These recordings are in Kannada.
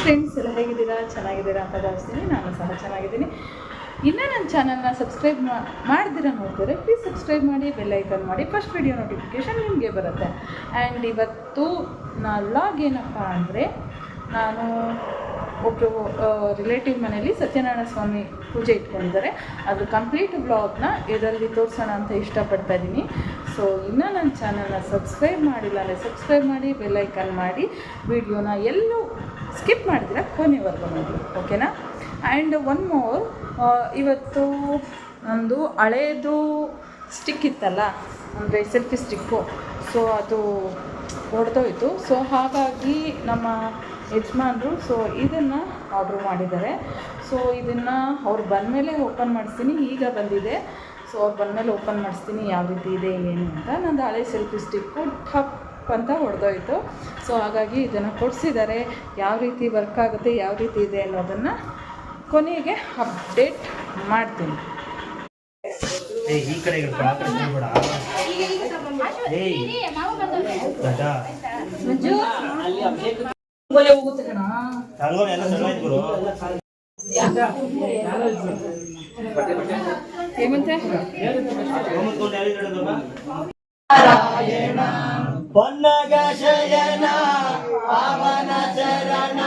ಫ್ರೆಂಡ್ಸ್ ಎಲ್ಲ ಹೇಗಿದ್ದೀರಾ? ಚೆನ್ನಾಗಿದ್ದೀರಾ ಅಂತ ಭಾವಿಸ್ತೀನಿ. ನಾನು ಸಹ ಚೆನ್ನಾಗಿದ್ದೀನಿ. ಇನ್ನೂ ನನ್ನ ಚಾನಲ್ನ ಸಬ್ಸ್ಕ್ರೈಬ್ ಮಾಡ್ದಿರಾ ನೋಡ್ತಾರೆ, ಪ್ಲೀಸ್ ಸಬ್ಸ್ಕ್ರೈಬ್ ಮಾಡಿ, ಬೆಲ್ ಐಕನ್ ಮಾಡಿ, ಫಸ್ಟ್ ವಿಡಿಯೋ ನೋಟಿಫಿಕೇಷನ್ ನಿಮಗೆ ಬರುತ್ತೆ. ಆ್ಯಂಡ್ ಇವತ್ತು ವ್ಲಾಗ್ ಏನಪ್ಪ ಅಂದರೆ, ನಾನು ಒಬ್ಬರು ರಿಲೇಟಿವ್ ಮನೇಲಿ ಸತ್ಯನಾರಾಯಣ ಸ್ವಾಮಿ ಪೂಜೆ ಇಟ್ಕೊಂಡಿದ್ದಾರೆ. ಅದು ಕಂಪ್ಲೀಟ್ ವ್ಲಾಗ್ನ ಇದರಲ್ಲಿ ತೋರಿಸೋಣ ಅಂತ ಇಷ್ಟಪಡ್ತಾ ಇದ್ದೀನಿ. ಸೊ ಇನ್ನೂ ನನ್ನ ಚಾನಲ್ನ ಸಬ್ಸ್ಕ್ರೈಬ್ ಮಾಡಿಲ್ಲ ಅಂದರೆ ಸಬ್ಸ್ಕ್ರೈಬ್ ಮಾಡಿ, ಬೆಲ್ ಐಕನ್ ಮಾಡಿ, ವಿಡಿಯೋನ ಎಲ್ಲೂ ಸ್ಕಿಪ್ ಮಾಡಿದ್ರೆ ಕೊನೆವರೆಗೂ ನೋಡಿ, ಓಕೆನಾ? ಆ್ಯಂಡ್ ಒನ್ ಮೋರ್, ಇವತ್ತು ನಂದು ಹಳೇದು ಸ್ಟಿಕ್ ಇತ್ತಲ್ಲ, ಅಂದರೆ ಸೆಲ್ಫಿ ಸ್ಟಿಕ್ಕು, ಸೊ ಅದು ಹೊಡೆದೋಯ್ತು. ಸೊ ಹಾಗಾಗಿ ನಮ್ಮ ಯಜಮಾನರು ಇದನ್ನು ಆರ್ಡ್ರ್ ಮಾಡಿದ್ದಾರೆ. ಸೊ ಇದನ್ನು ಅವ್ರು ಬಂದಮೇಲೆ ಓಪನ್ ಮಾಡಿಸ್ತೀನಿ. ಈಗ ಬಂದಿದೆ, ಸೊ ಅವ್ರು ಬಂದಮೇಲೆ ಓಪನ್ ಮಾಡಿಸ್ತೀನಿ ಯಾವ ರೀತಿ ಇದೆ ಏನು ಅಂತ. ನಂದು ಹಳೆ ಸೆಲ್ಫಿ ಸ್ಟಿಕ್ಕು ಠಪ್ ಅಂತ ಹೊಡೆದೋಯ್ತು. ಸೊ ಹಾಗಾಗಿ ಇದನ್ನು ಕೊಡಿಸಿದ್ದಾರೆ. ಯಾವ ರೀತಿ ವರ್ಕ್ ಆಗುತ್ತೆ, ಯಾವ ರೀತಿ ಇದೆ ಅನ್ನೋದನ್ನು ಕೊನೆಗೆ ಅಪ್ಡೇಟ್ ಮಾಡ್ತೀನಿ. ಏಮಂತೆ ಪನ್ನಗ ಶಯನ ಪಾವನ ಚರಣ,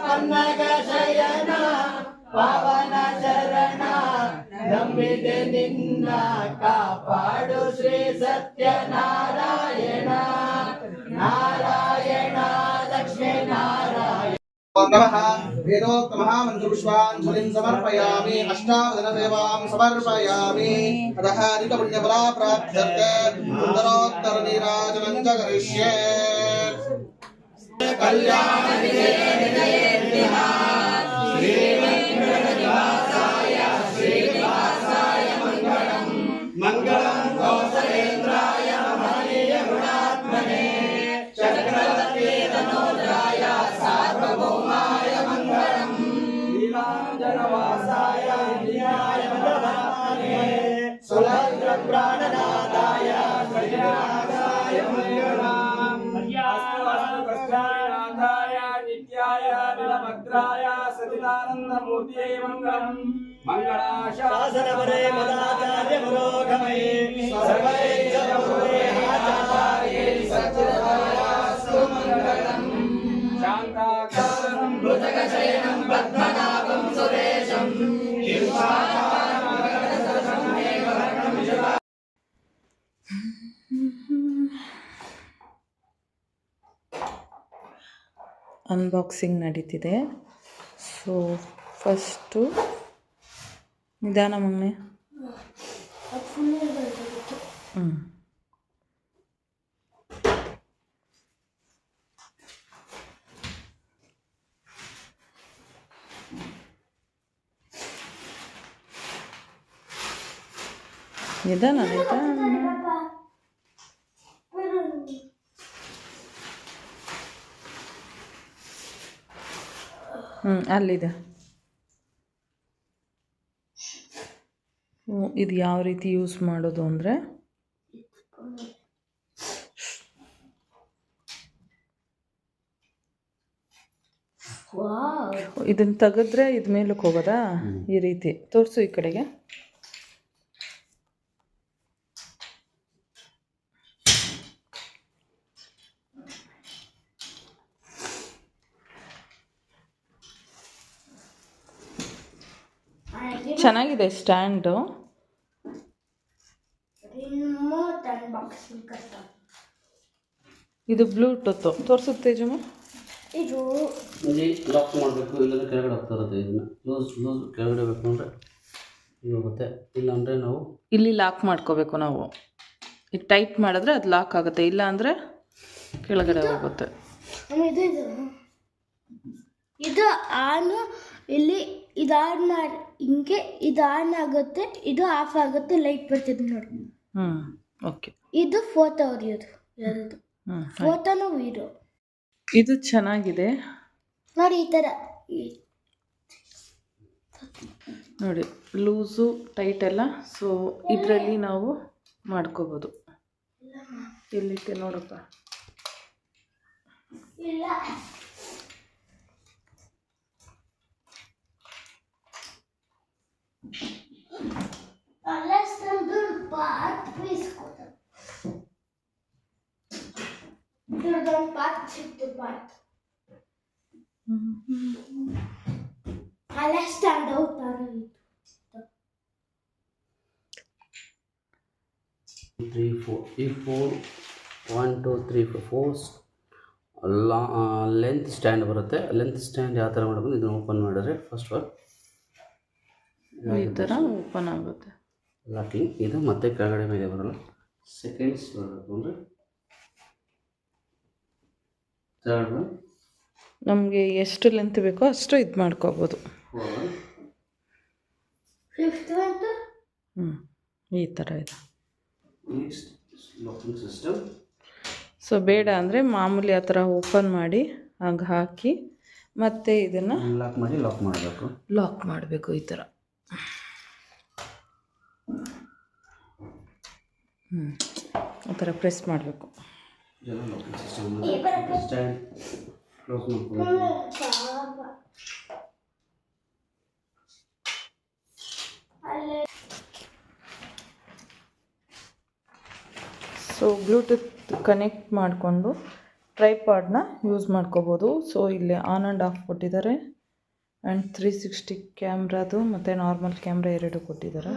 ಪನ್ನಗ ಶಯನ ಪಾವನ ಚರಣ, ನಂಬಿದೆ ನಿನ್ನ ಕಾಪಾಡು ಶ್ರೀ ಸತ್ಯನಾರಾಯಣ, ನಾರಾಯಣ ಲಕ್ಷ್ಮೀ ನಾರಾಯಣ. ನಮಃ. ವೇದೋಕ್ತಮಹಾಮಂತ್ರಪುಷ್ಪಾಂಜಲಿಂ ಸಮರ್ಪಯಾಮಿ, ಅಷ್ಟಾವದನದೇವಾಂ ಸಮರ್ಪಯಾಮಿ. ಅತಃ ಅಧಿಕಪುಣ್ಯಫಲಾ ಪ್ರಾಪ್ತ್ಯರ್ಥೆ ಸುಂದರೋತ್ತರ ನೀರಾಜನಂ ಚ ಕರಿಷ್ಯೆ. ಕಲ್ಯಾಣನಿಧೇ ಶ್ರೀವೆಂಕಟನಿವಾಸಾಯ ಶ್ರೀನಿವಾಸಾಯ ಮಂಗಳಂ, ಮಂಗಳಂ ಕೌಸಲೇಂದ್ರಾಯ ಮಹನೀಯ ಗುಣಾತ್ಮನೇ, ಚಕ್ರವರ್ತಿ ತನೋಜಾಯ ಸಾರ್ವಭೌಮಾಯ ಮಂಗಳಂ, ನೀಲಾಂಜನವಾಸಾಯ ನಿತ್ಯಾಯ ಮಂಗಳಾಯ, ಸುಲಭ ಪ್ರಾಣನಾಥಾಯ ಶ್ರೀನಾಥಾಯ ಮಂಗಳಂ, ಕೃಷ್ಣನಾಥಾಯ ನಿತ್ಯಾಯ ನಿಲಭದ್ರಾಯ ಸಚಿದಾನಂದಮೂರ್ತಿಯೇ ಮಂಗಳಂ, ಮಂಗಳಾಶಾಸನವರೇ ಮದಾಚಾರ್ಯ ಪುರೋಗಮಯೇ ಸರ್ವೈಶ್ವರ್ಯೇ ಆಚಾರ್ಯೇ ಸಚ್ಚಿದಾನಂದ ಮಂಗಳಂ, ಶಾಂತಾಕಾರಂ ಭುಜಗಶಯನಂ ಪದ್ಮನಾಭಂ ಸುರೇಶಂ ಅನ್ಬಾಕ್ಸಿಂಗ್ ನಡೀತಿದೆ. ಸೊ ಫಸ್ಟು ನಿಧಾನ ಮಗನೆ. ನಿಧಾನ ಅಲ್ಲಿದೆ. ಇದು ಯಾವ ರೀತಿ ಯೂಸ್ ಮಾಡೋದು ಅಂದರೆ, ಇದನ್ನು ತೆಗೆದ್ರೆ ಇದು ಮೇಲಕ್ಕೆ ಹೋಗೋದಾ? ಈ ರೀತಿ ತೋರಿಸು ಈ ಕಡೆಗೆ. ಚೆನ್ನಾಗಿದೆ ಸ್ಟ್ಯಾಂಡು. ಇದು ಬ್ಲೂಟೂತ್ ತೋರಿಸುತ್ತೆ ಜಮ್ಮ. ಇದು ಲಾಕ್ ಮಾಡಬೇಕು, ಇಲ್ಲಾಂದರೆ ಕೆಳಗಡೆ ಹೋಗ್ತಾ ಇರುತ್ತೆ. ಇದನ್ನು ಲೂಸ್ ಕೆಳಗಡೆ ಬೇಕು ಅಂದರೆ ಇದು ಹೋಗುತ್ತೆ, ಇಲ್ಲಾಂದರೆ ನಾವು ಇಲ್ಲಿ ಲಾಕ್ ಮಾಡ್ಕೋಬೇಕು. ನಾವು ಇದು ಟೈಟ್ ಮಾಡಿದ್ರೆ ಅದು ಲಾಕ್ ಆಗುತ್ತೆ, ಇಲ್ಲ ಅಂದರೆ ಕೆಳಗಡೆ ಹೋಗುತ್ತೆ. ಇದು ಆನು ಇಲ್ಲಿ ಇದು ಆನ್ ಮಾಡಿ ಹಿಂಗೆ ಇದು ಆನ್ ಆಗುತ್ತೆ, ಇದು ಆಫ್ ಆಗುತ್ತೆ, ಲೈಟ್ ಬರ್ತಿದೆ ನೋಡಿ. ಓಕೆ. ಇದು ಫೋಟೋ ಹೊಡೆಯೋದು, ಯಾವುದು ಫೋಟೋನೋ ವೀಡಿಯೋ. ಇದು ಚೆನ್ನಾಗಿದೆ ನೋಡಿ, ಈ ಥರ ನೋಡಿ, ಲೂಸು ಟೈಟ್ ಎಲ್ಲ. ಸೊ ಇದರಲ್ಲಿ ನಾವು ಮಾಡ್ಕೋಬೋದು. ಎಲ್ಲಿಟ್ಟೆ ನೋಡಪ್ಪ. ಇಲ್ಲ Unless ತಂದು ಪಾತ್ ಪೀಸ್ ಕೊಡ ಇದೊಂದು ಪಾತ್ ಸಿಕ್ತು ಪಾತ್ unless ತಂದು ಹೋಗ್ತಾರೆ 3 4 ಈ 4 1 2 3 4 ಲೆಂತ್ ಸ್ಟ್ಯಾಂಡ್ ಬರುತ್ತೆ. ಲೆಂತ್ ಸ್ಟ್ಯಾಂಡ್ ಯಾವ ಥರ ಮಾಡಬೇಕು ಇದನ್ನು ಓಪನ್ ಮಾಡಿದ್ರೆ ಫಸ್ಟ್ ಈ ಥರ ಓಪನ್ ಆಗುತ್ತೆ ಲಾಕಿಂಗ್. ಇದು ಮತ್ತೆ ಕೆಳಗಡೆ ಮೇಲೆ ಬರಲ್ಲ. ಸೆಕೆಂಡ್ಸ್ ಬರಬೇಕು ಅಂದರೆ ಥರ್ಡ್ ಒನ್ ನಮಗೆ ಎಷ್ಟು ಲೆಂತ್ ಬೇಕೋ ಅಷ್ಟು ಇದು ಮಾಡ್ಕೋಬೋದು. ಫಿಫ್ತ್ ಒಂದು ಈ ಥರ ಇದೆ. Next locking system. ಸೊ ಬೇಡ ಅಂದರೆ ಮಾಮೂಲಿ ಆ ಥರ ಓಪನ್ ಮಾಡಿ ಹಾಗೆ ಹಾಕಿ ಮತ್ತೆ ಇದನ್ನು ಲಾಕ್ ಮಾಡಿ ಲಾಕ್ ಮಾಡಬೇಕು. ಲಾಕ್ ಮಾಡಬೇಕು ಈ ಥರ. ಆ ಥರ ಪ್ರೆಸ್ ಮಾಡಬೇಕು. ಲಾಕಿಂಗ್ ಸಿಸ್ಟಮ್ ಸ್ಟ್ಯಾಂಡ್ ಕ್ಲೋಸ್ ಮಾಡ್ಕೋಬೇಕು. ಸೊ ಬ್ಲೂಟೂತ್ ಕನೆಕ್ಟ್ ಮಾಡಿಕೊಂಡು ಟ್ರೈಪಾಡ್ನ ಯೂಸ್ ಮಾಡ್ಕೋಬೋದು. ಸೊ ಇಲ್ಲಿ ಆನ್ ಆ್ಯಂಡ್ ಆಫ್ ಕೊಟ್ಟಿದ್ದಾರೆ ಆ್ಯಂಡ್ 360 ಕ್ಯಾಮ್ರಾದು ಮತ್ತು ನಾರ್ಮಲ್ ಕ್ಯಾಮ್ರಾ ಎರಡು ಕೊಟ್ಟಿದ್ದಾರೆ.